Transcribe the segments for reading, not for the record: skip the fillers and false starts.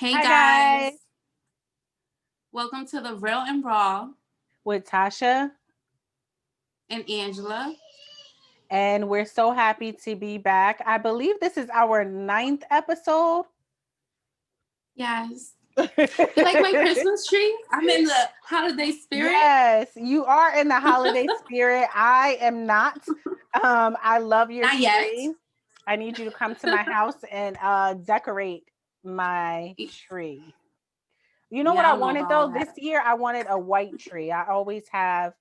Hey Hi guys, guys, welcome to the Real and Raw with Tasha, and Angela. and we're so happy to be back. I believe this is our ninth episode. Yes, you like my Christmas tree? I'm in the holiday spirit. Yes, you are in the holiday spirit. I am not. I love your Not yet. tree. I need you to come to my house and decorate my tree. You know what Yeah, I I don't know wanted about all though? This that. year I wanted a white tree. I always have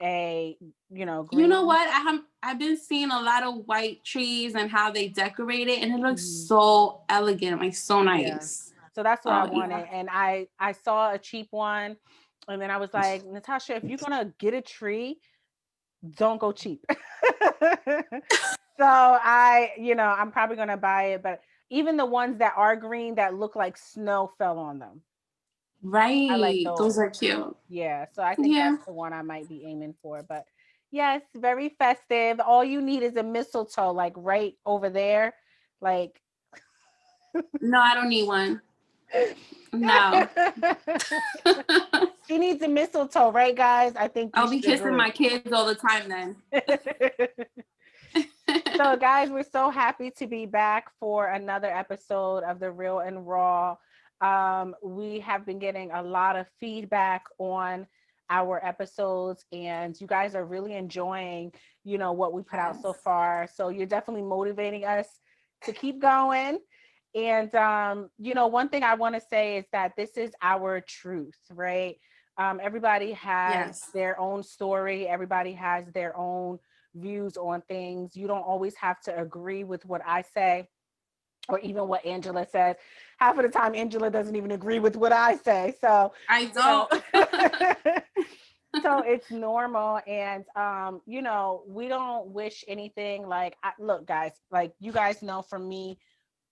a, You know green. what? I've been seeing a lot of white trees and how they decorate it, and it looks Mhm. so elegant, like so Yeah. nice. So that's what I Oh yeah. wanted. And I saw a cheap one and then I was like, Natasha, if you're gonna get a tree, don't go cheap. So I'm probably gonna buy it, but even the ones that are green that look like snow fell on them. I like Right, those those. are cute. Yeah. So I think Yeah. that's the one I might be aiming for. But yes, very festive. All you need is a mistletoe, like right over there. Like No, I don't need one. No. she needs a mistletoe, right, guys? I think we I'll be should kissing agree. my kids all the time then. So, guys, we're so happy to be back for another episode of the Real and Raw. We have been getting a lot of feedback on our episodes, and you guys are really enjoying, what we put out so Yes. far. So, you're definitely motivating us to keep going. And, one thing I want to say is that this is our truth, right? Everybody has Yes. their own story, everybody has their own views on things. You don't always have to agree with what I say or even what Angela says. Half of the time, Angela doesn't even agree with what I say. So, I you know, don't. so it's normal. And, we don't wish anything like, look, guys, like you guys know from me,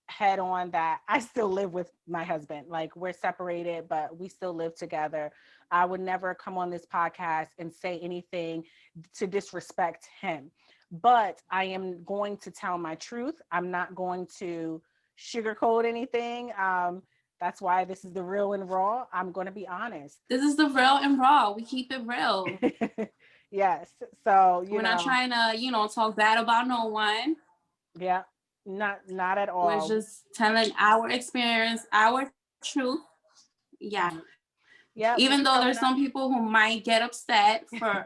head on that I still live with my husband. Like we're separated, but we still live together. I would never come on this podcast and say anything to disrespect him. But I am going to tell my truth. I'm not going to sugarcoat anything. That's why this is the real and raw. I'm going to be honest. This is the real and raw. We keep it real. Yes. So, We're not trying to, talk bad about no one. yeah, not at We're all. just telling our experience, our truth. Yeah. Yeah, Even we're though there's telling some people who might get upset for,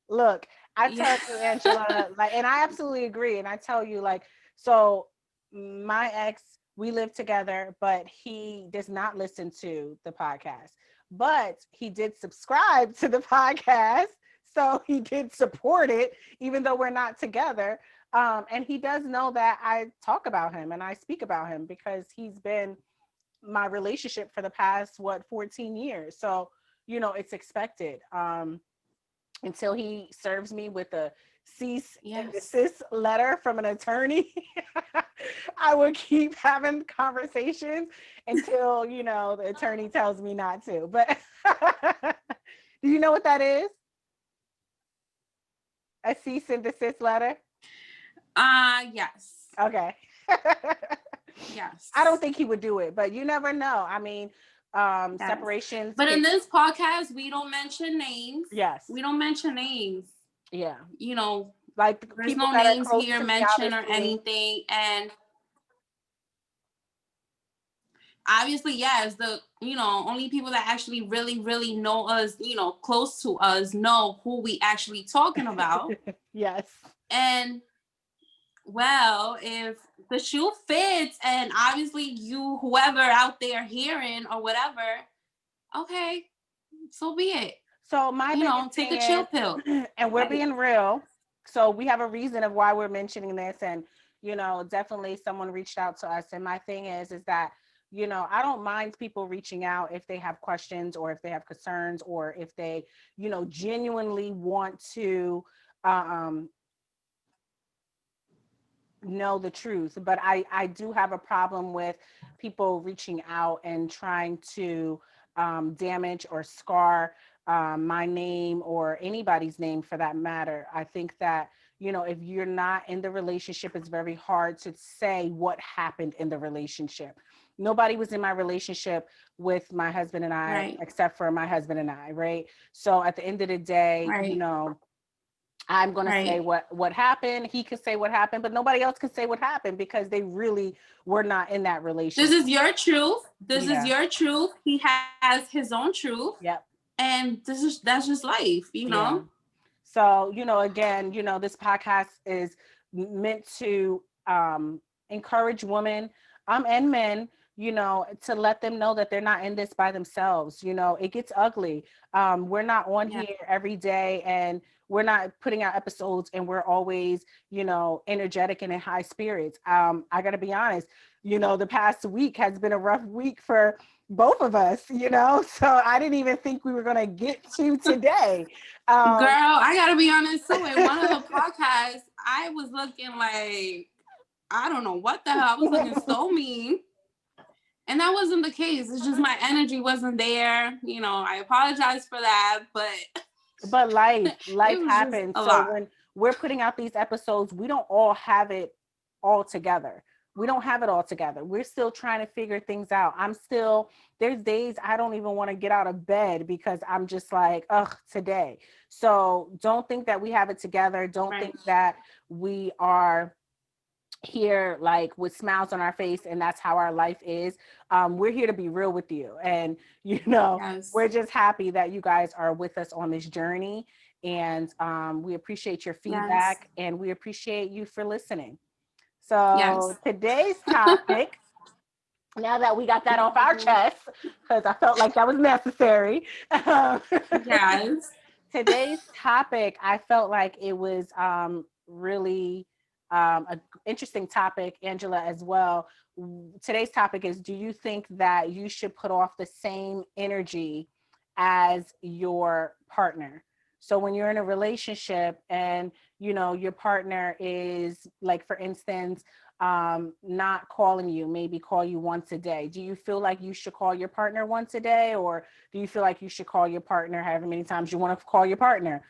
Look, I yeah. tell you, Angela, like, and I absolutely agree. And I tell you, like, so my ex, we live together, but he does not listen to the podcast. But he did subscribe to the podcast. So he did support it, even though we're not together. And he does know that I talk about him and I speak about him because he's been my relationship for the past, 14 years. So, it's expected. Until he serves me with a cease and Yes. desist letter from an attorney. I will keep having conversations until, the attorney tells me not to. But do you know what that is? A cease and desist letter? Yes. Okay. I don't Yes. think he would do it, but you never know. I mean, Yes. separations But in could, this podcast, we don't mention names. yes. We don't mention names. Yeah. You know, Like the there's people no that are names close here to me, mentioned or obviously. anything. And obviously, yes, the only people that actually really, really know us, close to us, know who we actually talking about. Yes. And well, if the shoe fits, and obviously you, whoever out there hearing or whatever, okay, so be it. So my biggest Take thing a chill is, pill. and we're Like, being real. So we have a reason of why we're mentioning this, and definitely someone reached out to us. And my thing is that I don't mind people reaching out if they have questions or if they have concerns or if they genuinely want to um, know the truth. But I do have a problem with people reaching out and trying to damage or scar my name or anybody's name for that matter. I think that you know, if you're not in the relationship, it's very hard to say what happened in the relationship. Nobody was in my relationship with my husband and I, Right. except for my husband and I, right? So at the end of the day, you Right. know, I'm going to say Right. what happened. He could say what happened, but nobody else could say what happened because they really were not in that This relationship. is your truth. This is Yeah. your truth. He has his own truth. Yep. And that's just life, Yeah. So, you know, again, you know, this podcast is meant to encourage women and men, you know, to let them know that they're not in this by themselves. You know, it gets ugly. We're not on Yeah. here every day, and we're not putting out episodes and we're always, you know, energetic and in high spirits. I got to be honest, you know, the past week has been a rough week for both of us, you know, so I didn't even think we were going to get to today. Girl, Um, I gotta be honest too. In one of the podcasts, I was looking like I don't know what the hell. I was looking so mean. And that wasn't the case. It's just my energy wasn't there. You know, I apologize for that, but but life it was just happens. a So lot. when we're putting out these episodes, we don't all have it all together. We don't have it all together. We're still trying to figure things out. There's days I don't even want to get out of bed because I'm just like, ugh, today. So don't think that we have it together. Don't Right. think that we are here like with smiles on our face and that's how our life is. We're here to be real with you, and you know, Yes. we're just happy that you guys are with us on this journey, and we appreciate your Yes. feedback and we appreciate you for listening. Yes. So today's topic, now that we got that off our chest, because I felt like that was necessary. Yes. Today's topic, I felt like it was really an interesting topic, Angela, as well. Today's topic is, do you think that you should put off the same energy as your partner? So when you're in a relationship and, you know, your partner is like, for instance, not calling you, maybe call you once a day. Do you feel like you should call your partner once a day, or do you feel like you should call your partner however many times you want to call your partner?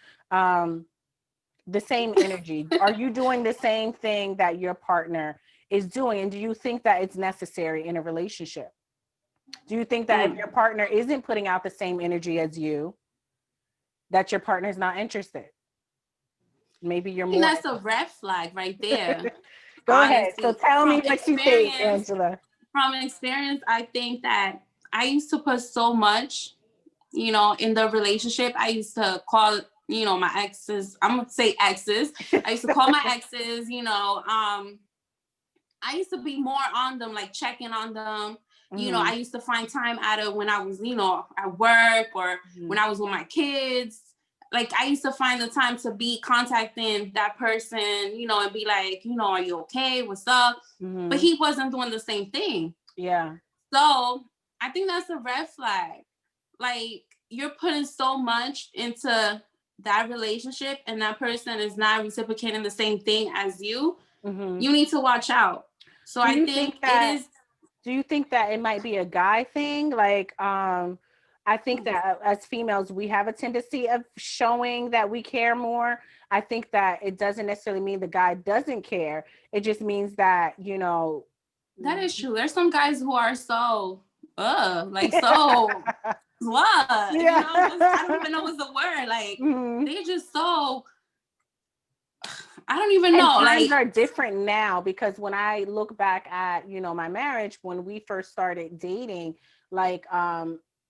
The same energy. Are you doing the same thing that your partner is doing? And do you think that it's necessary in a relationship? Do you think that if your partner isn't putting out the same energy as you, that your partner is not interested? Maybe you're I think more. that's a red flag right there. Go ahead. So Honestly, tell me what you think, Angela. from experience, I think that I used to put so much, you know, in the relationship. I used to call, you know, my exes. I'm gonna say exes. I used to call my exes. You know, I used to be more on them, like checking on them. You know, I Mm-hmm. used to find time out of when I was, you know, at work or Mm-hmm. when I was with my kids. Like I used to find the time to be contacting that person, you know, and be like, you know, are you okay? What's up? But Mm-hmm. he wasn't doing the same thing. Yeah. So I think that's a red flag. Like you're putting so much into that relationship and that person is not reciprocating the same thing as you, Mm-hmm. you need to watch out. So Do I you think think it that is. do you think that it might be a guy thing? Like, I think that as females, we have a tendency of showing that we care more. I think that it doesn't necessarily mean the guy doesn't care. It just means that, you know, That is true. There's some guys who are so, like so what? You know, I don't yeah. even know what's the word. Like Mhm. they're just so. I don't even And know. times Like are different now, because when I look back at, you know, my marriage, when we first started dating, like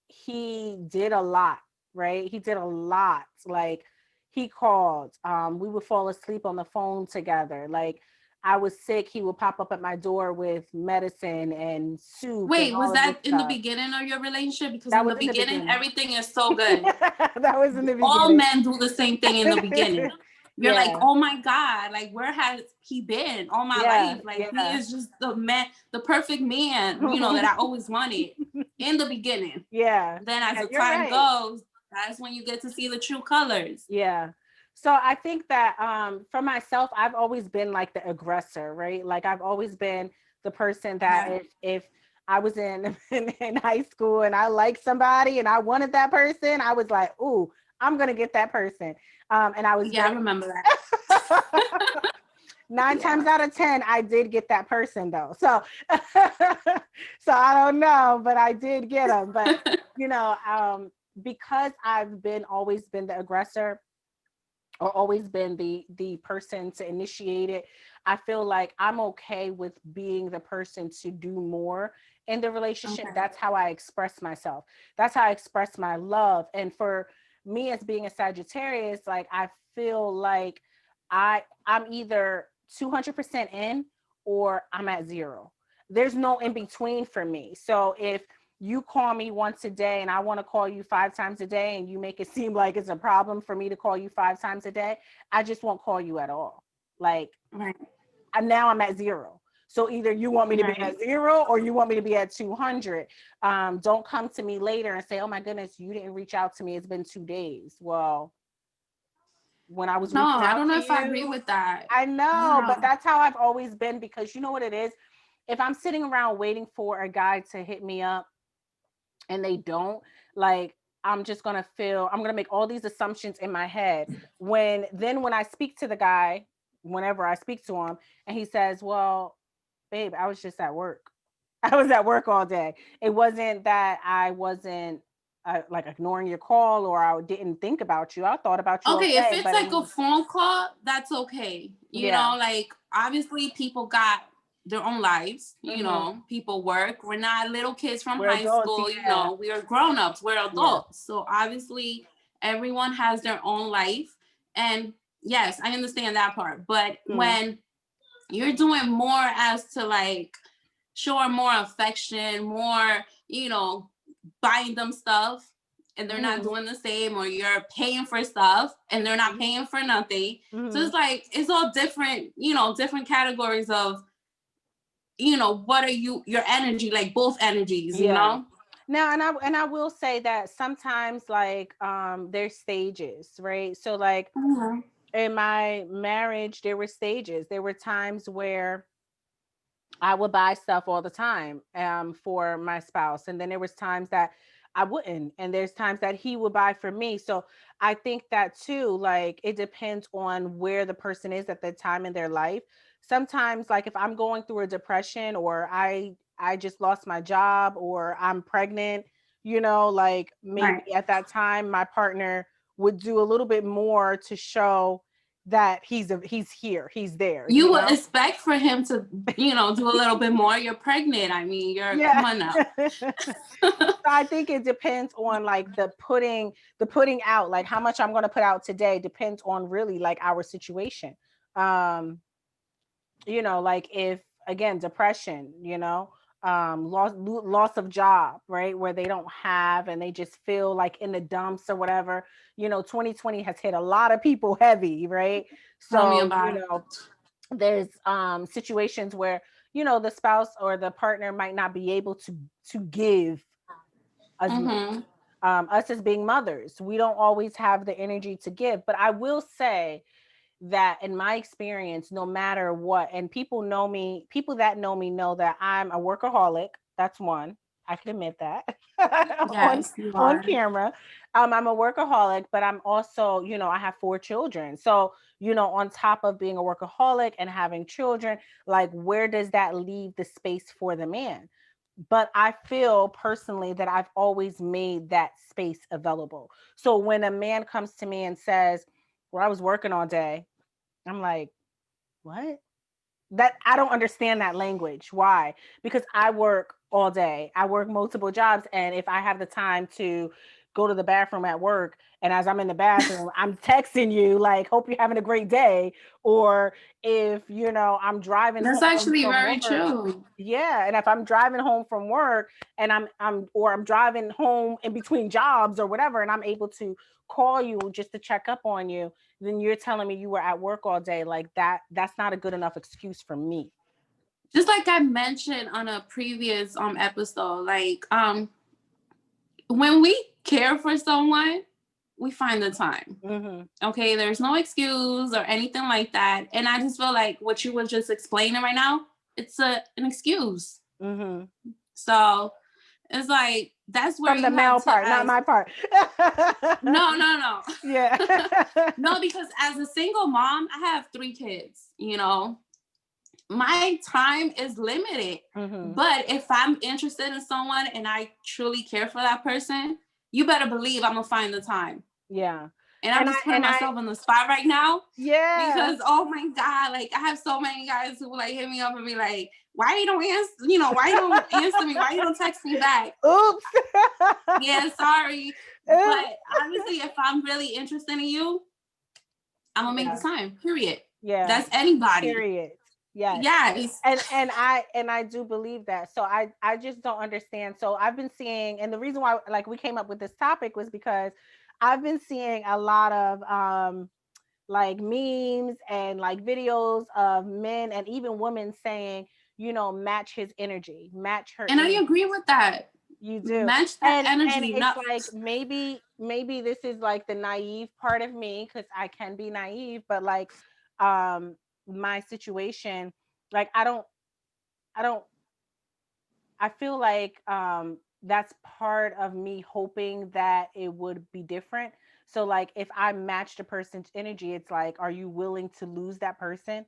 he did a lot, right? He did a lot. Like he called, we would fall asleep on the phone together. Like I was sick, he would pop up at my door with medicine and soup and wait, was all of this that in the stuff. beginning of your relationship? Because That in was the in the beginning, beginning. everything is so good. That was in the All beginning. men do the same thing in the beginning. You're like, Yeah. oh my God, like where has he been all my Yeah. life? Like he Yeah. is just the man, the perfect man, you know, that I always wanted in the beginning. Yeah. Then as Yeah, the you're time right. goes, that's when you get to see the true colors. Yeah. So I think that for myself, I've always been like the aggressor, right? Like I've always been the person that Yeah. if I was in high school and I liked somebody and I wanted that person, I was like, ooh, I'm gonna get that person. And I was Yeah, I remember that. 9 Yeah. times out of 10, I did get that person though. So, so I don't know, but I did get them. But you know, because I've always been the aggressor, or always been the person to initiate it, I feel like I'm okay with being the person to do more in the relationship. Okay. That's how I express myself. That's how I express my love. And for me as being a Sagittarius, like I feel like I'm either 200% in or I'm at zero. There's no in between for me. So if you call me once a day and I want to call you 5 times a day and you make it seem like it's a problem for me to call you 5 times a day, I just won't call you at all. Like, Right. and now I'm at zero. So either you want me to be at zero or you want me to be at 200. Don't come to me later and say, oh my goodness, you didn't reach out to me. It's been 2 days. Well, when I was No, reaching I out don't know to if I agree you, with that. I know, No. but that's how I've always been, because you know what it is? If I'm sitting around waiting for a guy to hit me up and they don't, like, I'm just gonna I'm gonna make all these assumptions in my head. When I speak to the guy, whenever I speak to him, and he says, well, babe, I was just at work. I was at work all day. It wasn't that I wasn't like ignoring your call or I didn't think about you. I thought about you all Okay, if day, it's but it like a was, phone call, that's okay. You yeah. know, like obviously people got their own lives, you Mm-hmm. know, people work. We're not little kids from We're high adults, school, you yeah. know, we are grown-ups, we're Yeah. adults. So obviously everyone has their own life. And yes, I understand that part. But when you're doing more as to like showing more affection, more, you know, buying them stuff and they're not doing the same, or you're paying for stuff and they're not paying for nothing. So it's like, it's all different, you know, different categories of, you know, what are your energy, like both energies, you Yeah. know? Now, and I will say that sometimes, like, there's stages, right? So like Mhm. in my marriage, there were stages. There were times where I would buy stuff all the time for my spouse. And then there was times that I wouldn't. And there's times that he would buy for me. So I think that too, like it depends on where the person is at the time in their life. Sometimes like if I'm going through a depression or I just lost my job or I'm pregnant, you know, like maybe Right. at that time my partner would do a little bit more to show that he's here, he's there, You you would know? expect for him to, you know, do a little bit more. You're pregnant. I mean, Yeah. come on now. So I think it depends on like the putting out, like how much I'm going to put out today depends on really like our situation. Um, you know, like if again, depression, you know, loss of job, right? Where they don't have and they just feel like in the dumps or whatever. You know, 2020 has hit a lot of people heavy, right? Tell me So, you about it. know, there's situations where, you know, the spouse or the partner might not be able to give as much. Mm-hmm. Us as being mothers, we don't always have the energy to give. But I will say that in my experience, no matter what, and people that know me know that I'm a workaholic. That's one. I can admit that on Yes, you on are. camera. I'm a workaholic, but I'm also, you know, I have 4 children. So, you know, on top of being a workaholic and having children, like where does that leave the space for the man? But I feel personally that I've always made that space available. So when a man comes to me and says, well, I was working all day, I'm like, what? That I don't understand that language. Why? Because I work all day. I work multiple jobs. And if I have the time to go to the bathroom at work, and as I'm in the bathroom, I'm texting you like, hope you're having a great day. Or if, you know, I'm driving That's home actually from very work. true. Yeah. And if I'm driving home from work and I'm driving home in between jobs or whatever, and I'm able to call you just to check up on you, then you're telling me you were at work all day. Like that's not a good enough excuse for me. Just like I mentioned on a previous episode, like when we care for someone, we find the time. Mm-hmm. Okay, there's no excuse or anything like that. And I just feel like what you were just explaining right now, it's an excuse. Mm-hmm. So It's like, that's where From the you have male to part, not ask. my part. No. Yeah. No, because as a single mom, I have 3 kids, my time is limited. Mm-hmm. But if I'm interested in someone and I truly care for that person, you better believe I'm gonna find the time. Yeah. And I'm just putting myself on the spot right now yeah. because, oh my God, like I have so many guys who like hit me up and be like, why you don't answer, why you don't answer me? Why you don't text me back? Oops. Yeah, sorry. Oops. But obviously, if I'm really interested in you, I'm gonna make the time, period. Yeah. That's anybody. Period. Yes. Yes. And I do believe that. So I just don't understand. So I've been seeing, and the reason why like we came up with this topic was because I've been seeing a lot of like memes and like videos of men and even women saying, match his energy, match her And energy. I agree with that. You do. Match that And energy. it's like maybe this is like the naive part of me, because I can be naive, but like my situation, like I feel like that's part of me hoping that it would be different. So like if I matched a person's energy, it's like, are you willing to lose that person?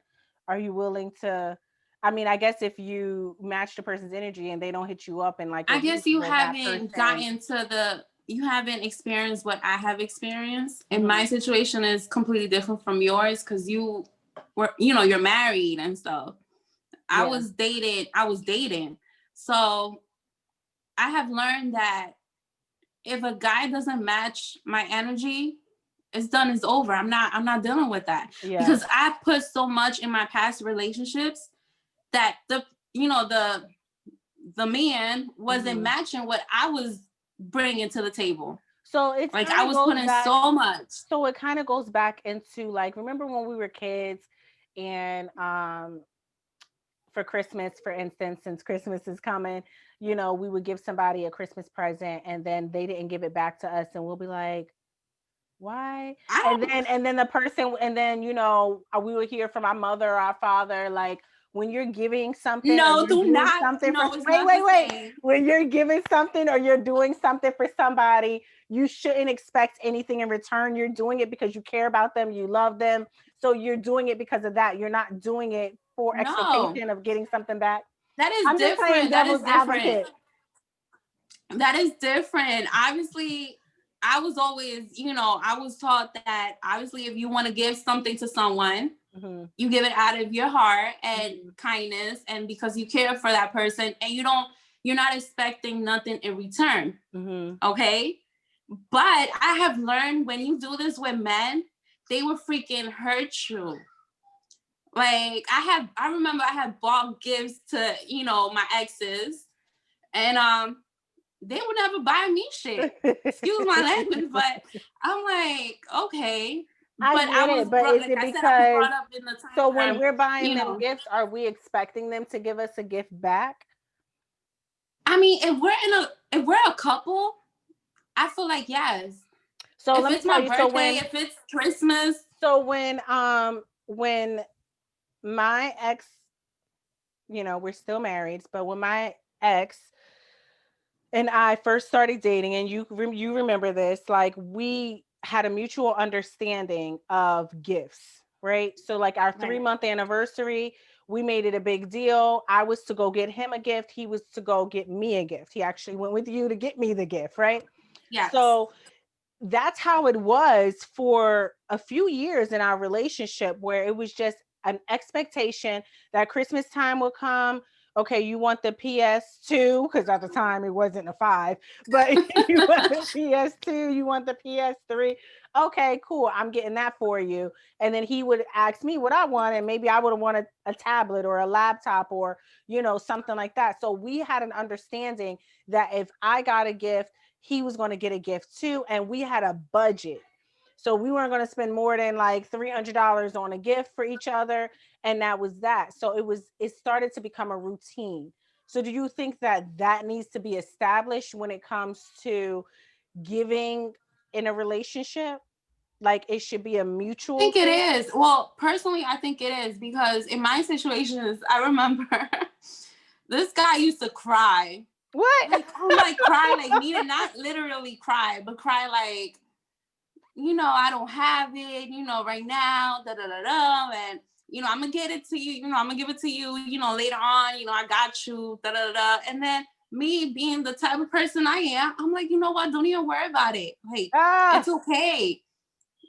Are you willing to, I mean, I guess if you match a person's energy and they don't hit you up and like I a guess week, you then that haven't person, gotten to you haven't experienced what I have experienced. And Mhm. my situation is completely different from yours because you were, you're married and stuff. I was dating. So I have learned that if a guy doesn't match my energy, it's done, it's over. I'm not dealing with that. Yeah. Because I put so much in my past relationships that the man wasn't matching what I was bringing to the table. So it's like I was putting so much. So it kind of goes back into like, remember when we were kids and for Christmas, for instance, since Christmas is coming, we would give somebody a Christmas present and then they didn't give it back to us and we'll be like, why? And then the person, and then we would hear from our mother or our father, like, when you're giving something, no, or you're do not. Something no, for, it's not wait. same. When you're giving something or you're doing something for somebody, you shouldn't expect anything in return. You're doing it because you care about them, you love them. So you're doing it because of that. You're not doing it for expectation of getting something back. That is I'm different. Just playing devil's advocate. That is different. Obviously, I was always, I was taught that obviously if you want to give something to someone, you give it out of your heart and kindness and because you care for that person and you're not expecting nothing in return. Okay? But I have learned when you do this with men, they will freaking hurt you. Like I remember I had bought gifts to, my exes and they would never buy me shit. Excuse my language, but I'm like, okay. I was brought up in the time. So when we're buying them gifts, are we expecting them to give us a gift back? I mean, if we're a couple, I feel like yes. So if let me it's tell my you, birthday, if it's Christmas. So when my ex, we're still married, but when my ex and I first started dating, and you remember this, like we had a mutual understanding of gifts, right? So like our 3-month anniversary, we made it a big deal. I was to go get him a gift. He was to go get me a gift. He actually went with you to get me the gift, right? Yeah. So that's how it was for a few years in our relationship, where it was just an expectation that Christmas time will come. Okay, you want the PS2, because at the time it wasn't a 5, but you want the PS2, you want the PS3. Okay, cool. I'm getting that for you. And then he would ask me what I wanted. Maybe I would have wanted a tablet or a laptop or, something like that. So we had an understanding that if I got a gift, he was going to get a gift too. And we had a budget. So we weren't going to spend more than like $300 on a gift for each other. And that was that. So it started to become a routine. So do you think that needs to be established when it comes to giving in a relationship? Like it should be a mutual I think it is. Well, personally, I think it is because in my situations, I remember this guy used to cry What? Like, I'm like, cry, like, meaning not literally cry, but cry like, I don't have it, right now, da da da da, and I'm gonna get it to you, I'm gonna give it to you, later on, I got you, da da da, and then me being the type of person I am, I'm like, you know what? Don't even worry about it. Like, it's okay,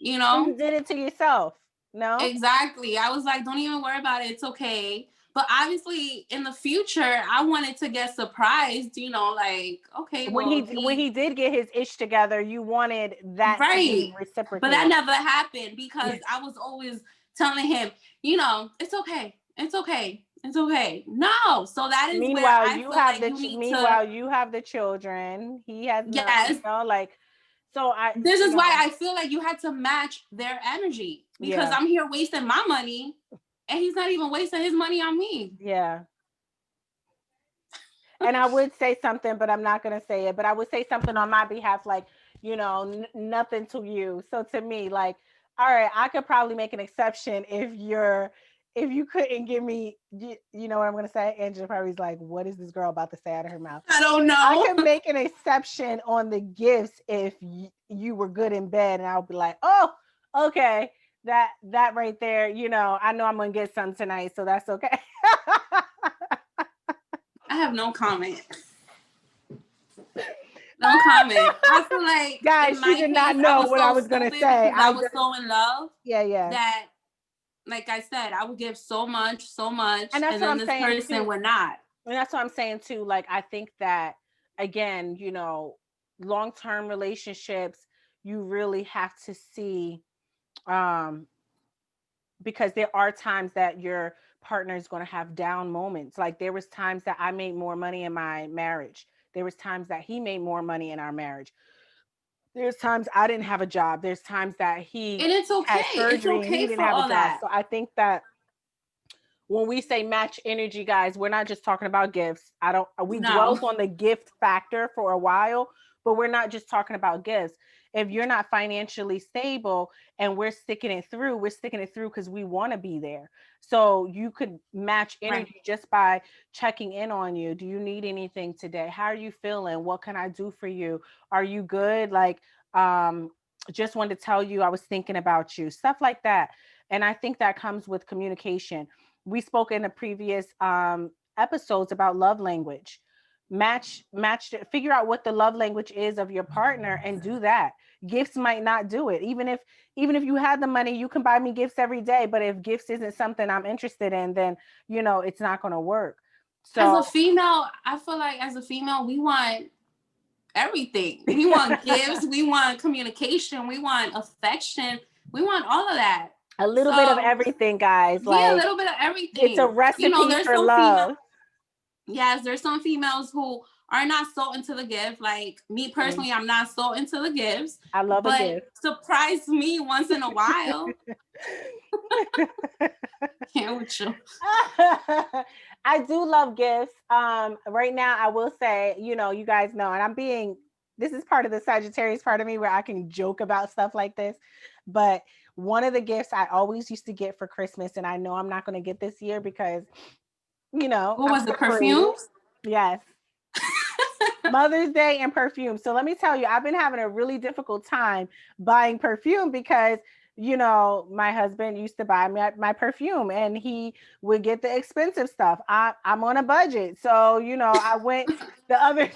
So you did it to yourself. No? Exactly. I was like, don't even worry about it. It's okay. But obviously, in the future, I wanted to get surprised. Like, okay, When well, he did get his ish together, you wanted that to be right. reciprocated. But that never happened because I was always telling him, it's okay. It's okay. It's okay. No. So that is where Meanwhile, I feel like you need to. you have the children. He has Yes. like. So This is why I feel like you had to match their energy because I'm here wasting my money, and he's not even wasting his money on me. Yeah. And I would say something, but I'm not going to say it. But I would say something on my behalf, like, nothing to you. So to me, like, all right, I could probably make an exception if you couldn't give me, you know what I'm going to say? Angela probably's like, what is this girl about to say out of her mouth? I don't know. I can make an exception on the gifts if you were good in bed, and I'll be like, oh, okay. That right there, I know I'm going to get some tonight, so that's okay. I have no comment. No comment. I feel like, guys, she did not know what I was gonna say. I was so in love. Yeah. That, like I said, I would give so much, and that's what I'm saying. This person would not. And that's what I'm saying too. Like, I think that again, long-term relationships, you really have to see, because there are times that your partner is going to have down moments. Like, there was times that I made more money in my marriage. There was times that he made more money in our marriage. There's times I didn't have a job. There's times that he and it's okay. had surgery it's okay and he didn't for have all a job. that. So I think that when we say match energy, guys, we're not just talking about gifts. We dwelt on the gift factor for a while, but we're not just talking about gifts. If you're not financially stable and we're sticking it through because we want to be there. So you could match energy just by checking in on you. Do you need anything today? How are you feeling? What can I do for you? Are you good? Like, just wanted to tell you I was thinking about you, stuff like that. And I think that comes with communication. We spoke in the previous episodes about love language. Match it, figure out what the love language is of your partner and do that. Gifts might not do it. Even if you had the money, you can buy me gifts every day, but if gifts isn't something I'm interested in, then it's not going to work. So as a female, I feel like we want everything. We want gifts, we want communication, we want affection, we want all of that. A little bit of everything, guys. Yeah, a little bit of everything. It's a recipe for love. Yes, there's some females who are not so into the gift. Like me personally, I'm not so into the gifts. I love a gift. Surprise me once in a while. Can't with you. I do love gifts. Right now, I will say, you guys know, and this is part of the Sagittarius part of me where I can joke about stuff like this. But one of the gifts I always used to get for Christmas, and I know I'm not going to get this year because, what was the perfumes? Yes. Mother's Day and perfume. So let me tell you, I've been having a really difficult time buying perfume because, my husband used to buy me my perfume and he would get the expensive stuff. I'm on a budget. So, I went the other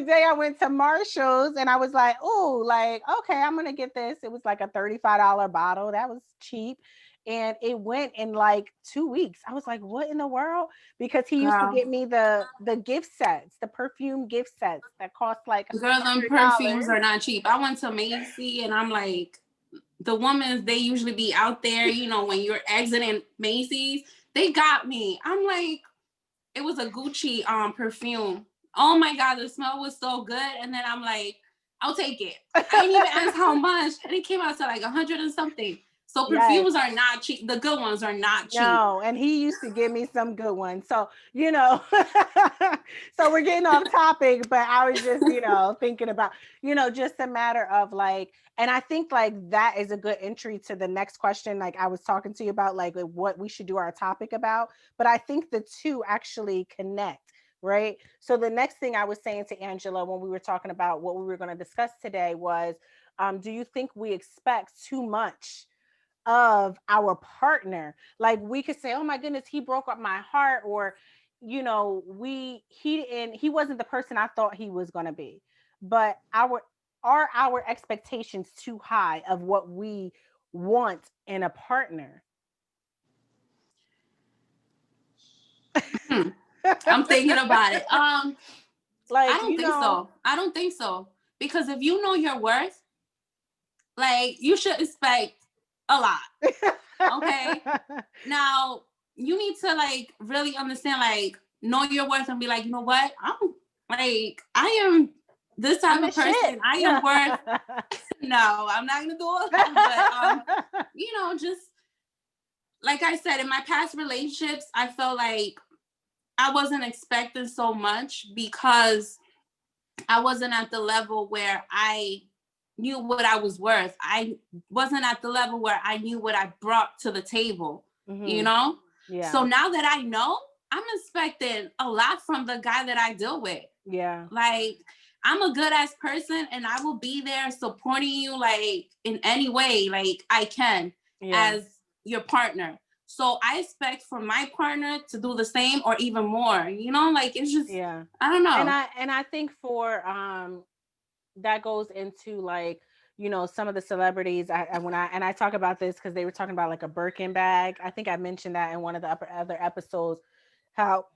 day I went to Marshall's and I was like, oh, like, okay, I'm going to get this. It was like a $35 bottle. That was cheap. And it went in like 2 weeks. I was like, what in the world? Because he used to get me the gift sets, the perfume gift sets that cost like $100. Them perfumes are not cheap. I went to Macy's and I'm like, the women, they usually be out there, when you're exiting Macy's, they got me. I'm like, it was a Gucci perfume. Oh my God, the smell was so good. And then I'm like, I'll take it. I didn't even ask how much. And it came out to like 100 and something. So Yes. perfumes are not cheap. The good ones are not cheap. No, and he used to give me some good ones. So, so we're getting off topic, but I was just, thinking about, just a matter of like, and I think like that is a good entry to the next question. Like I was talking to you about like what we should do our topic about, but I think the two actually connect, right? So the next thing I was saying to Angela when we were talking about what we were going to discuss today was, do you think we expect too much of our partner? Like we could say, oh my goodness, he broke up my heart, or he wasn't the person I thought he was going to be. But our expectations too high of what we want in a partner? I'm thinking about it. Like, I don't think so. I don't think so. Because if you know your worth, like you should expect a lot. Okay. Now you need to like really understand, like know your worth and be like, you know what? I am this type I'm of person. shit. I am worth. No, I'm not gonna do all that. But just like I said, in my past relationships, I felt like I wasn't expecting so much because I wasn't at the level where I knew what I was worth. I wasn't at the level where I knew what I brought to the table, Yeah. So now that I know, I'm expecting a lot from the guy that I deal with. Yeah. Like, I'm a good ass person and I will be there supporting you like in any way like I can as your partner. So I expect from my partner to do the same or even more, like it's just, I don't know. And I think for that goes into like, some of the celebrities. I talk about this because they were talking about like a Birkin bag. I think I mentioned that in one of the other episodes. How,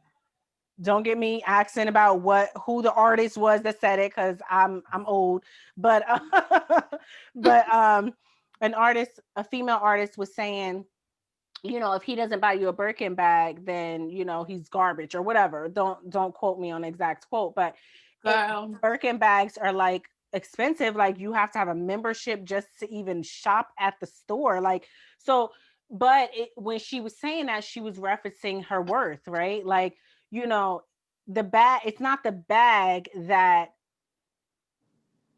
don't get me asking about who the artist was that said it, because I'm old, but an artist, a female artist, was saying, if he doesn't buy you a Birkin bag, then he's garbage or whatever. Don't quote me on the exact quote, but Birkin bags are like expensive. Like you have to have a membership just to even shop at the store. Like, so, but when she was saying that, she was referencing her worth, right? Like, the bag, it's not the bag that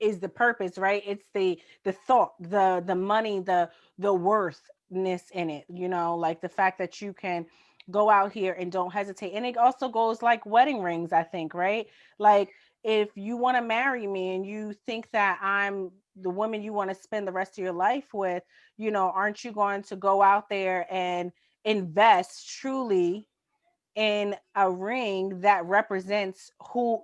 is the purpose, right? It's the thought, the money, the worthness in it, like the fact that you can go out here and don't hesitate. And it also goes like wedding rings, I think, right? Like if you want to marry me and you think that I'm the woman you want to spend the rest of your life with, aren't you going to go out there and invest truly in a ring that represents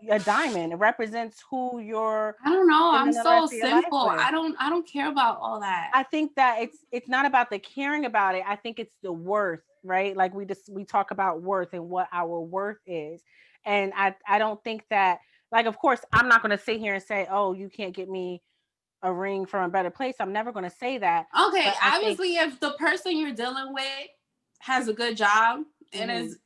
a diamond? It represents who you're. I don't know. I'm so simple. I don't care about all that. I think that it's not about the caring about it. I think it's the worth, right? Like we talk about worth and what our worth is. And I don't think that, like, of course, I'm not going to sit here and say, oh, you can't get me a ring from a better place. I'm never going to say that. Okay, obviously, if the person you're dealing with has a good job and is,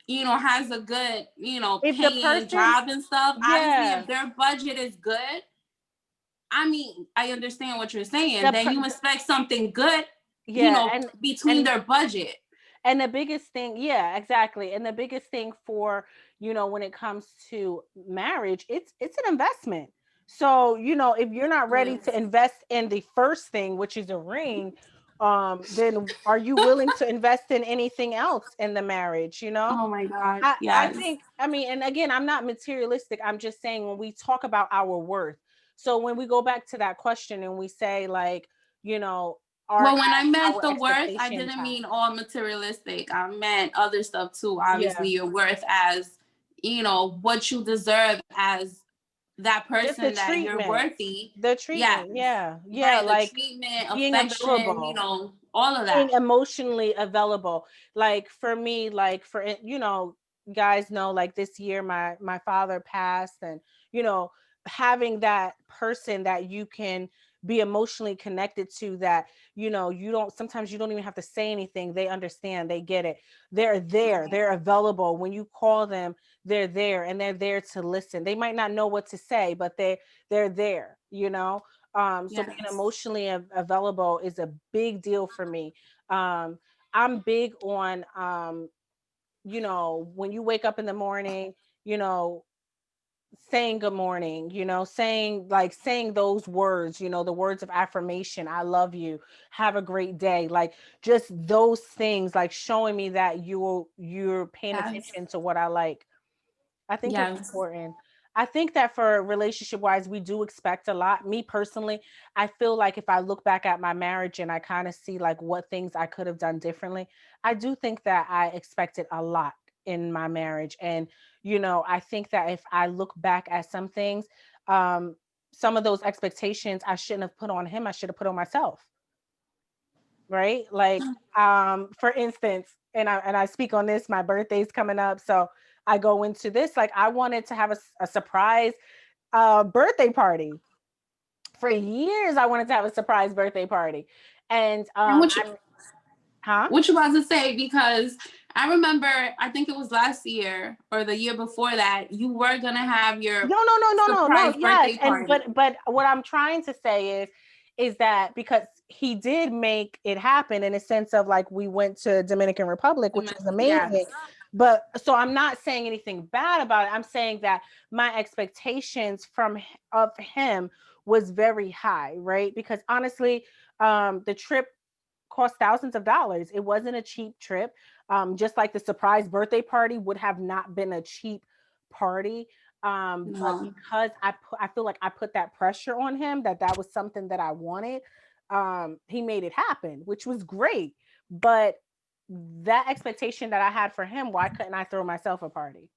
has a good, paying job and stuff, obviously, if their budget is good, I mean, I understand what you're saying. Then you expect something good, between their budget. And the biggest thing, exactly. And the biggest thing for, when it comes to marriage, it's an investment. So, if you're not ready to invest in the first thing, which is a ring, then are you willing to invest in anything else in the marriage? Oh my God. I think, and again, I'm not materialistic. I'm just saying when we talk about our worth. So when we go back to that question and we say like, well, when I meant the worth, I didn't mean all materialistic. I meant other stuff too. Obviously, your worth as, what you deserve as that person that you're worthy. The treatment, right, like the treatment, being affection, available, all of that. Being emotionally available. Like for me, like guys know, like this year, my father passed, and having that person that you can be emotionally connected to, that sometimes you don't even have to say anything. They understand, they get it, they're there, they're available. When you call them, they're there, and they're there to listen. They might not know what to say, but they're there. So being Yes. emotionally available is a big deal for me. I'm big on, when you wake up in the morning, you know, saying good morning, saying those words, the words of affirmation. I love you. Have a great day. Like just those things, like showing me that you're paying Yes. attention to what I like. I think it's Yes. important. I think that for relationship wise, we do expect a lot. Me personally, I feel like if I look back at my marriage and I kind of see like what things I could have done differently, I do think that I expected a lot in my marriage. And, I think that if I look back at some things, um, some of those expectations I shouldn't have put on him, I should have put on myself. Right. Like, for instance, and I speak on this, my birthday's coming up. So I go into this, like I wanted to have a surprise birthday party. For years, I wanted to have a surprise birthday party. And And what you I'm huh? what you about to say? Because I remember, I think it was last year or the year before that, you were gonna have your No, no, no, no, no, no. surprise Yes. birthday And party. but what I'm trying to say is that because he did make it happen in a sense of like we went to Dominican Republic, which was Yes. amazing. But so I'm not saying anything bad about it. I'm saying that my expectations of him was very high, right? Because honestly, the trip cost thousands of dollars. It wasn't a cheap trip. Just like the surprise birthday party would have not been a cheap party. But No. because I feel like I put that pressure on him that was something that I wanted. He made it happen, which was great. But that expectation that I had for him, why couldn't I throw myself a party?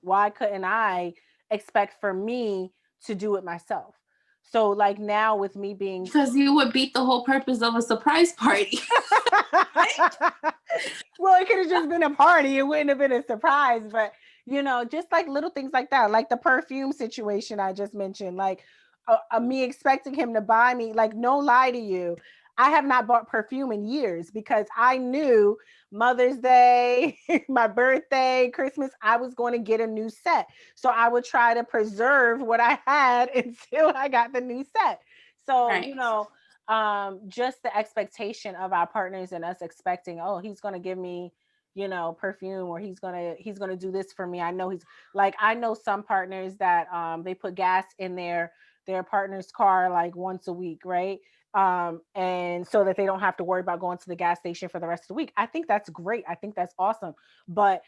Why couldn't I expect for me to do it myself? So like now with me being Because you would beat the whole purpose of a surprise party. well, it could have just been a party. It wouldn't have been a surprise, but just like little things like that, like the perfume situation I just mentioned, like me expecting him to buy me, like no lie to you, I have not bought perfume in years because I knew Mother's Day, my birthday, Christmas, I was going to get a new set. So I would try to preserve what I had until I got the new set. So, Right. just the expectation of our partners and us expecting, oh, he's going to give me perfume, or he's going to do this for me. I know he's like, I know some partners that they put gas in their partner's car like once a week, right? And so that they don't have to worry about going to the gas station for the rest of the week. I think that's great. I think that's awesome. But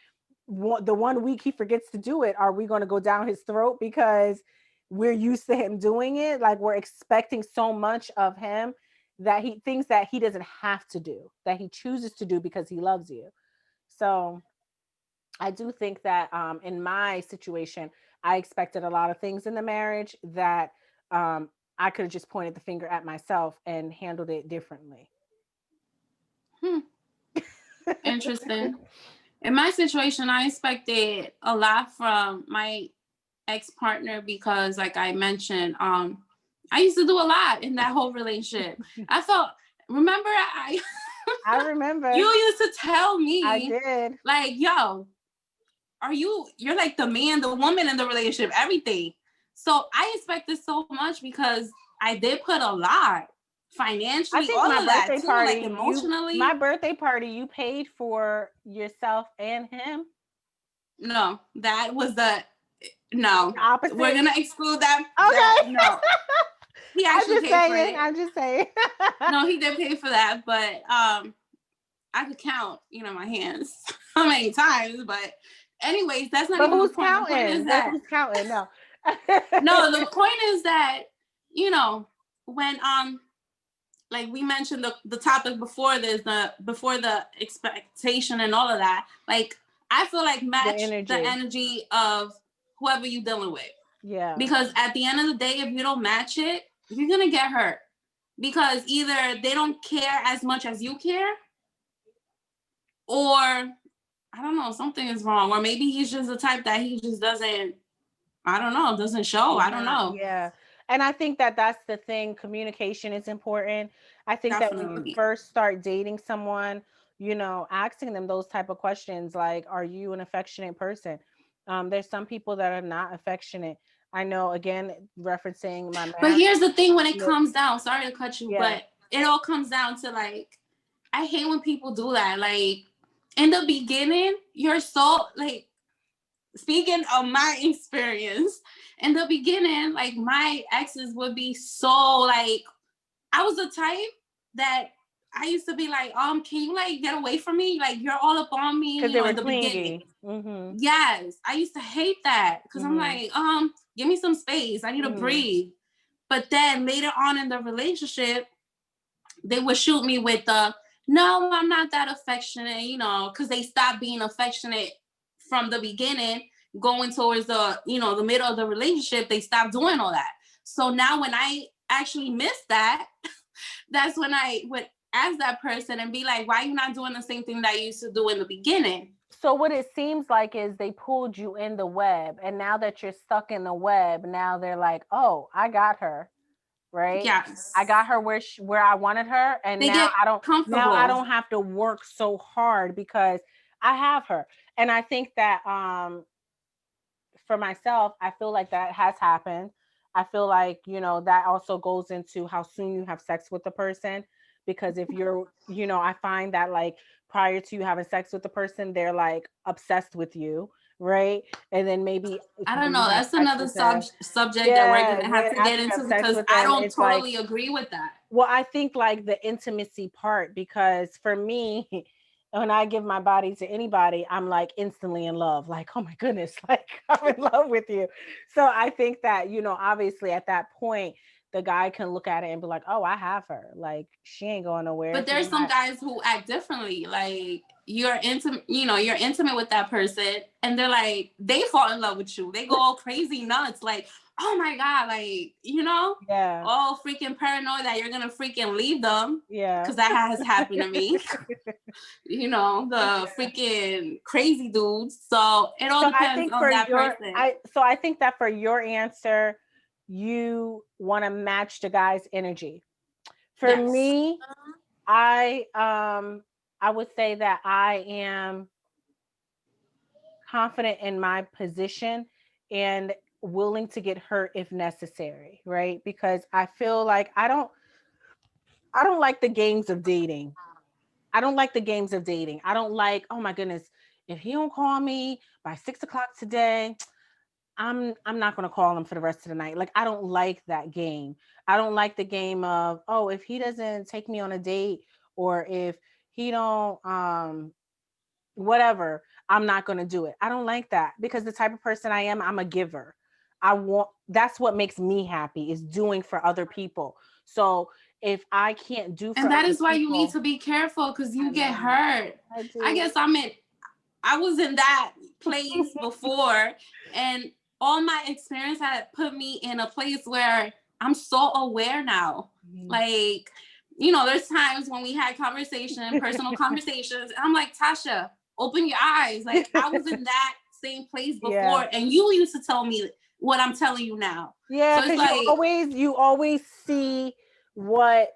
the one week he forgets to do it, are we going to go down his throat because we're used to him doing it? Like we're expecting so much of him that he thinks that he doesn't have to do, that he chooses to do because he loves you. So I do think that in my situation, I expected a lot of things in the marriage that um, I could have just pointed the finger at myself and handled it differently. Hmm. Interesting. In my situation, I expected a lot from my ex partner because, like I mentioned, I used to do a lot in that whole relationship. I felt, remember, I you remember. used to tell I me, did. like, yo, you're like the man, the woman in the relationship, everything. So I expected so much because I did put a lot I financially, think all my of that birthday too, like party, my emotionally. birthday party, you paid for yourself and him. No, that was no. The We're opposite. gonna exclude that Okay. no. He I'm actually just paid for saying. it. I'm just saying. No, he did pay for that, but I could count, my hands how many times, but anyways, that's not But even the who's point. The point counting? is But that who's counting? No. no, the point is that, you know, when like we mentioned the topic before this, before the expectation and all of that, like I feel like The match the energy. energy of whoever you dealing with. Yeah. Because at the end of the day, if you don't match it, you're gonna get hurt. Because either they don't care as much as you care, or I don't know, something is wrong. Or maybe he's just the type that he just doesn't, I don't know, doesn't show. It's I don't not, know. yeah. And I think that that's the thing. Communication is important. I think that when you Definitely. first start dating someone, asking them those type of questions like, are you an affectionate person? There's some people that are not affectionate. I know, again, referencing my But marriage. here's the thing, when it comes down, sorry to cut you, Yeah. but it all comes down to like, I hate when people do that. Like in the beginning, you're so like, speaking of my experience, in the beginning, like my exes would be so like, I was the type that I used to be like, can you like get away from me? Like you're all up on me, Because they were in the beginning. clingy. Mm-hmm. Yes, I used to hate that because I'm Mm-hmm. like, give me some space. I need to Mm-hmm. breathe. But then later on in the relationship, they would shoot me with the, no, I'm not that affectionate, because they stopped being affectionate from the beginning, going towards the middle of the relationship, they stopped doing all that. So now when I actually miss that, that's when I would ask that person and be like, why are you not doing the same thing that you used to do in the beginning? So what it seems like is they pulled you in the web, and now that you're stuck in the web, now they're like, oh, I got her. Right? Yes. I got her where I wanted her, and they get now I comfortable. don't have to work so hard because I have her. And I think that for myself, I feel like that has happened. I feel like, that also goes into how soon you have sex with the person. Because if you're, I find that like prior to you having sex with the person, they're like obsessed with you, right? And then maybe I don't when you know. have That's sex another with them, subject that we're yeah, gonna then have to get after you have into sex because with I them, don't it's like, totally agree with that. well, I think like the intimacy part, because for me, when I give my body to anybody, I'm like instantly in love. Like, oh my goodness, like I'm in love with you. So I think that, obviously at that point, the guy can look at it and be like, oh, I have her. Like, she ain't going nowhere. But She's there's some not. guys who act differently. Like you're intimate with that person, and they're like, they fall in love with you. They go all crazy nuts, like, oh my God, like, Yeah. all freaking paranoid that you're gonna freaking leave them. Yeah. Because that has happened to me. The freaking crazy dudes. So it all So I depends think on for that your person. I think that for your answer, you want to match the guy's energy. For Yes. me, I would say that I am confident in my position and willing to get hurt if necessary, right? Because I feel like I don't like the games of dating. I don't like the games of dating. I don't like, oh my goodness, if he don't call me by 6 o'clock today, I'm not gonna call him for the rest of the night. Like, I don't like that game. I don't like the game of, oh, if he doesn't take me on a date, or if he don't whatever, I'm not gonna do it. I don't like that, because the type of person I am, I'm a giver. That's what makes me happy, is doing for other people. So if I can't do for And that other is why you need people, to be careful because I you get know. hurt. I I do. guess I was in that place before, and all my experience had put me in a place where I'm so aware now. Mhm. Like, there's times when we had personal conversations, and I'm like, Tasha, open your eyes. Like, I was in that same place Yeah. before, and you used to tell me what I'm telling you now. Yeah, So it's because like, you always see what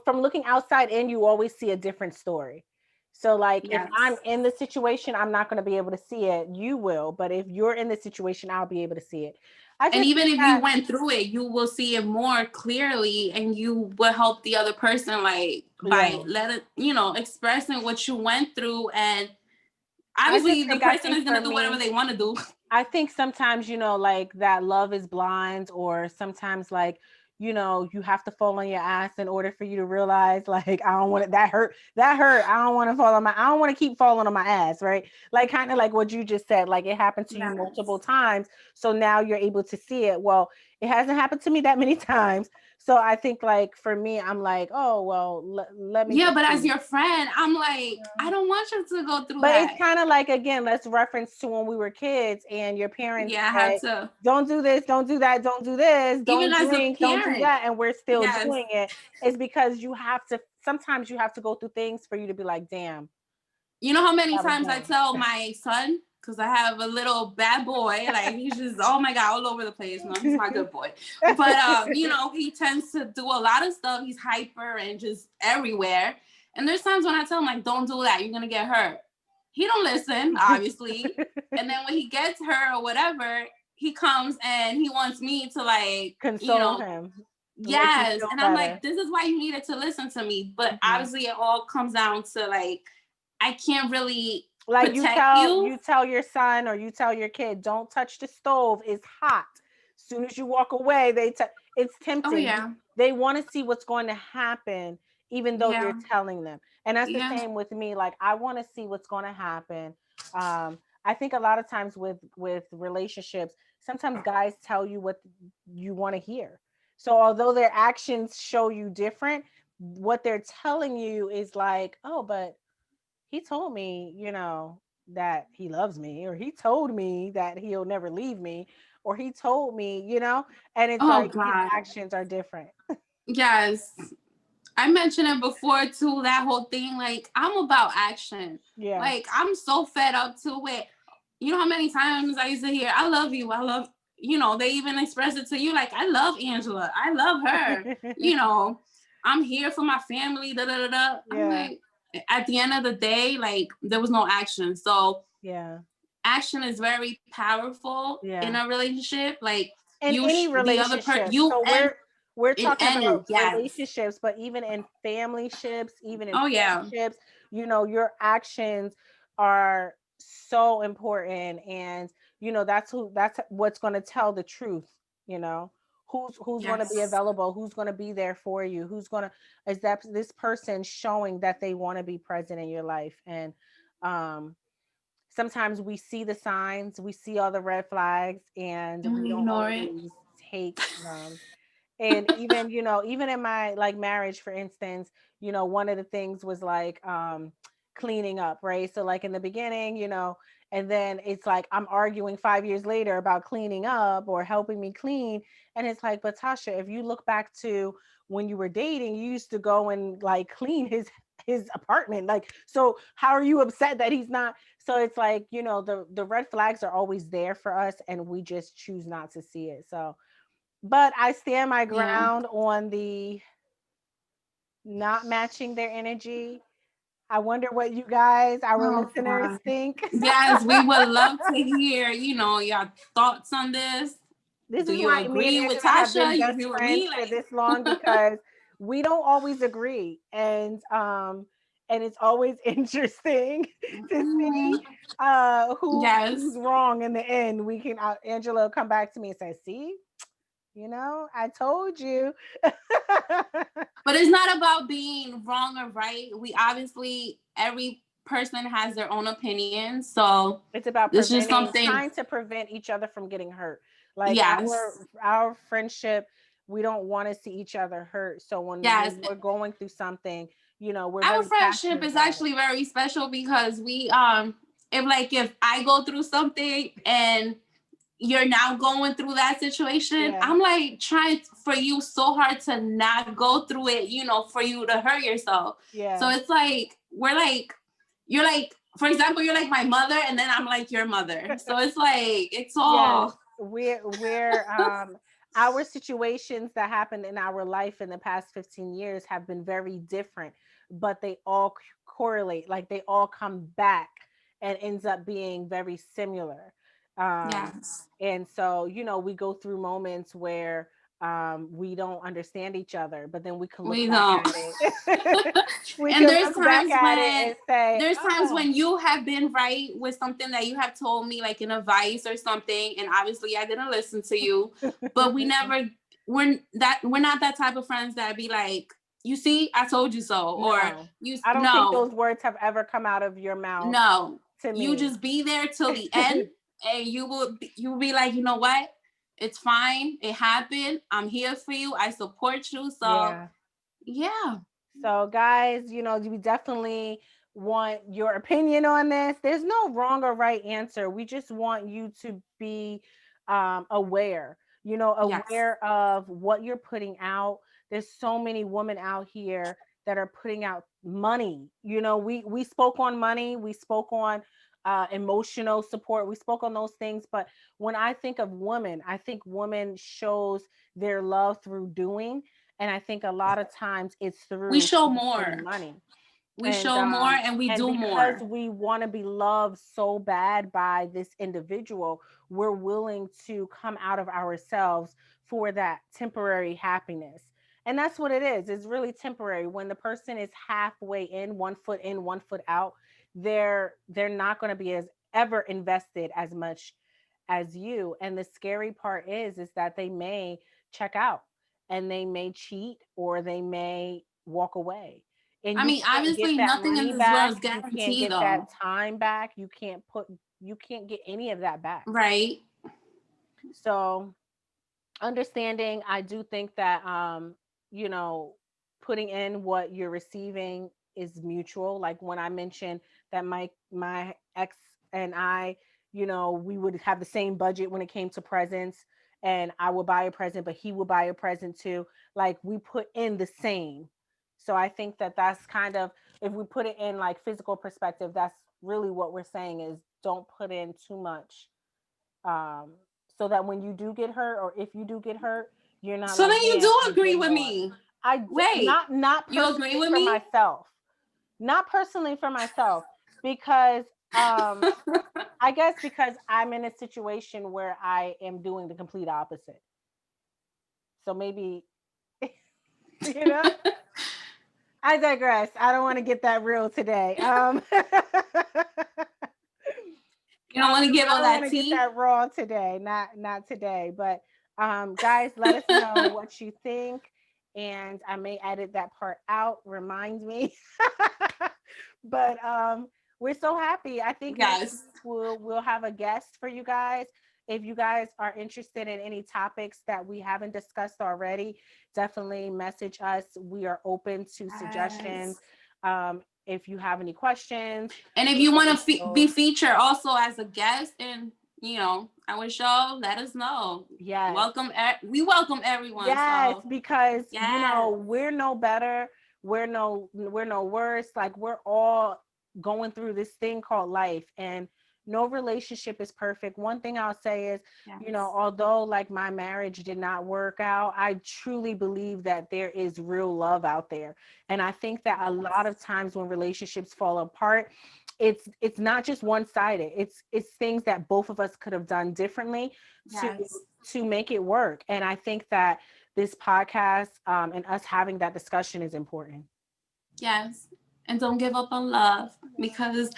from looking outside in, you always see a different story. So like if I'm yes. in the situation, I'm not going to be able to see it. You will, but if you're in the situation, I'll be able to see it. I And just even think if you that, went through it, you will see it more clearly, and you will help the other person, like by yeah. expressing what you went through. And I just obviously the think I person think is going for to do whatever me, they want to do. I think sometimes, like that love is blind, or sometimes like, you have to fall on your ass in order for you to realize, like, I don't want it. That hurt. I don't want to I don't want to keep falling on my ass. Right. Like kind of like what you just said, like it happened to you multiple Yes. times. So now you're able to see it. Well, it hasn't happened to me that many times. So I think like for me, I'm like, oh, well, let me Yeah, just but as see. your friend, I'm like, I don't want you to go through But it's that. kind of like, again, let's reference to when we were kids and your parents Yeah, I said, had to. don't do this, don't do that, don't do this, Even don't as a drink, don't do parent. that, and we're still Yes. doing it. It's because sometimes you have to go through things for you to be like, damn, You know how many that was times I dumb. tell my son, because I have a little bad boy, like he's just, oh my God, all over the place. No, he's my good boy. But he tends to do a lot of stuff. He's hyper and just everywhere. And there's times when I tell him, like, don't do that, you're gonna get hurt. He don't listen, obviously. And then when he gets hurt or whatever, he comes and he wants me to like, console him. Yes. And I'm better. like, this is why you needed to listen to me. But Mm-hmm. obviously it all comes down to like, I can't really like protect you tell your son or you tell your kid, don't touch the stove, it's hot. As soon as you walk away, it's tempting. Oh, yeah. They want to see what's going to happen, even though you're telling them. And that's the same with me. Like, I want to see what's going to happen. I think a lot of times with relationships, sometimes guys tell you what you want to hear. So although their actions show you different, what they're telling you is like, oh, but he told me, that he loves me, or he told me that he'll never leave me, or he told me, and it's Oh, like his God. actions are different. Yes. I mentioned it before too, that whole thing. Like, I'm about action. Yeah. Like, I'm so fed up to it. You know how many times I used to hear, I love you. I love, they even express it to you. Like, I love Angela. I love her. I'm here for my family. Da, da, da, da. Yeah. I'm like, at the end of the day, like, there was no action. So yeah, action is very powerful in a relationship. Like, in any relationship. So we're talking about relationships, but even in family ships, even in friendships, your actions are so important. And that's what's going to tell the truth. Who's going to be available, who's going to be there for you, is that this person showing that they want to be present in your life. And sometimes we see the signs, we see all the red flags, and we don't always take them. And even even in my like marriage, for instance, one of the things was like cleaning up, right? So like in the beginning, and then it's like I'm arguing 5 years later about cleaning up or helping me clean. And it's like, but Tasha, if you look back to when you were dating, you used to go and like clean his apartment. Like, so how are you upset that he's not? So it's like, the red flags are always there for us, and we just choose not to see it. So, but I stand my ground on the not matching their energy. I wonder what you guys, our listeners, think. Yes, we would love to hear, your thoughts on this. This Do is you why me agree and with Angela have been Tasha? You best agree with friends me? for this long, because we don't always agree. And it's always interesting to see who's wrong in the end. We can Angela will come back to me and say, see, I told you. But it's not about being wrong or right. We obviously, every person has their own opinion. So it's about trying to prevent each other from getting hurt. Like our friendship, we don't want to see each other hurt. So when we're going through something, our friendship is actually very special, because we if I go through something and you're now going through that situation, I'm like trying for you so hard to not go through it, for you to hurt yourself. So it's like, you're like, for example, you're like my mother, and then I'm like your mother. So it's like, it's all. We're our situations that happened in our life in the past 15 years have been very different, but they all correlate. Like, they all come back and ends up being very similar. And so, we go through moments where we don't understand each other, but then we can look back at it. And there's times when you have been right with something that you have told me, like in advice or something, and obviously I didn't listen to you, but we're not that type of friends that be like, you see, I told you so. No, or I don't think those words have ever come out of your mouth. No, to me. You just be there till the end, and you will be like, you know what? It's fine. It happened. I'm here for you. I support you. So yeah. So guys, we definitely want your opinion on this. There's no wrong or right answer. We just want you to be aware, aware of what you're putting out. There's so many women out here that are putting out money. We spoke on money. We spoke on emotional support. We spoke on those things. But when I think of women, I think women shows their love through doing. And I think a lot of times it's through we show more money. We show more and we do more. Because we want to be loved so bad by this individual, we're willing to come out of ourselves for that temporary happiness. And that's what it is. It's really temporary. When the person is halfway in, 1 foot out, they're not going to be as ever invested as much as you. And the scary part is that they may check out and they may cheat or they may walk away. And I you mean, can't get obviously that nothing in money this world back. is You can't guaranteed get that though. time back. You can't get any of that back. Right. So understanding, I do think that you know, putting in what you're receiving is mutual. Like when I mentioned that my ex and I, you know, we would have the same budget when it came to presents, and I would buy a present but he would buy a present too. Like we put in the same. So I think that that's kind of, if we put it in like physical perspective, that's really what we're saying is don't put in too much, um so that when you do get hurt, or if you do get hurt, you're not So like, then you man, do I agree did with more. me. I Wait, not you agree personally with for me? myself. Not personally for myself, because I guess because I'm in a situation where I am doing the complete opposite. So maybe you know, I digress. I don't want to get that real today. You don't want to give I all don't want that to get tea? that raw today. Not today. But guys, let us know what you think. And I may edit that part out. Remind me. But we're so happy. I think next Yes. week we'll have a guest for you guys. If you guys are interested in any topics that we haven't discussed already, definitely message us. We are open to suggestions. If you have any questions, And if you want to be featured also as a guest in, you know, our show, let us know. yes, We welcome everyone. yes, So because yes. you know, we're no better, we're no worse. Like we're all going through this thing called life, and no relationship is perfect. One thing I'll say is, Yes. you know, although like my marriage did not work out, I truly believe that there is real love out there. And I think that a lot of times when relationships fall apart, it's not just one-sided. It's things that both of us could have done differently Yes. to make it work. And I think that this podcast and us having that discussion is important. Yes. And don't give up on love, because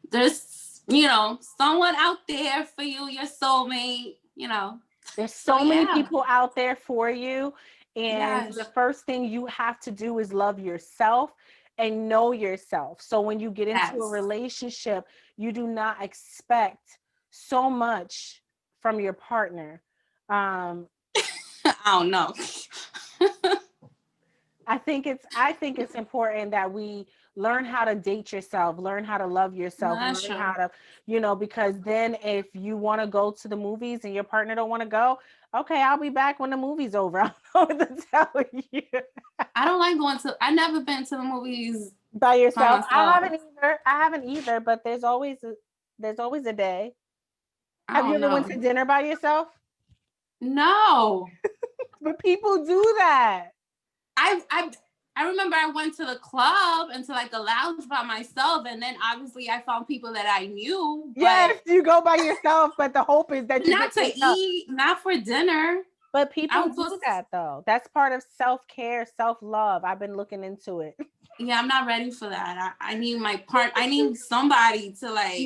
there's, you know, someone out there for you, your soulmate, you know. There's so many yeah. people out there for you. And Yes. the first thing you have to do is love yourself and know yourself. So when you get into a relationship, you do not expect so much from your partner. I don't know. I think it's important that we learn how to date yourself, learn how to love yourself, That's learn true. how to, you know, because then if you want to go to the movies and your partner don't want to go, okay, I'll be back when the movie's over. I don't know what to tell you. I don't like I've never been to the movies By yourself. by myself. I haven't either, but there's always a day. Have you ever went to know. dinner by yourself? No. But people do that. I remember I went to the club and to like the lounge by myself, and then obviously I found people that I knew. Yes, you go by yourself, but the hope is that you not get to eat, not for dinner. But people do that though. That's part of self-care, self-love. I've been looking into it. Yeah, I'm not ready for that. I need my part. I need somebody to like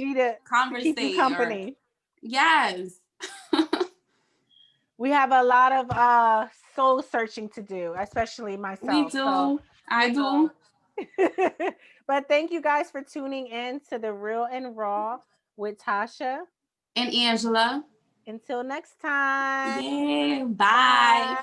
conversate. Keep you company. Yes. We have a lot of soul searching to do, especially myself. We do. So, I do. But thank you guys for tuning in to The Real and Raw with Tasha and Angela. Until next time. Yeah. Bye.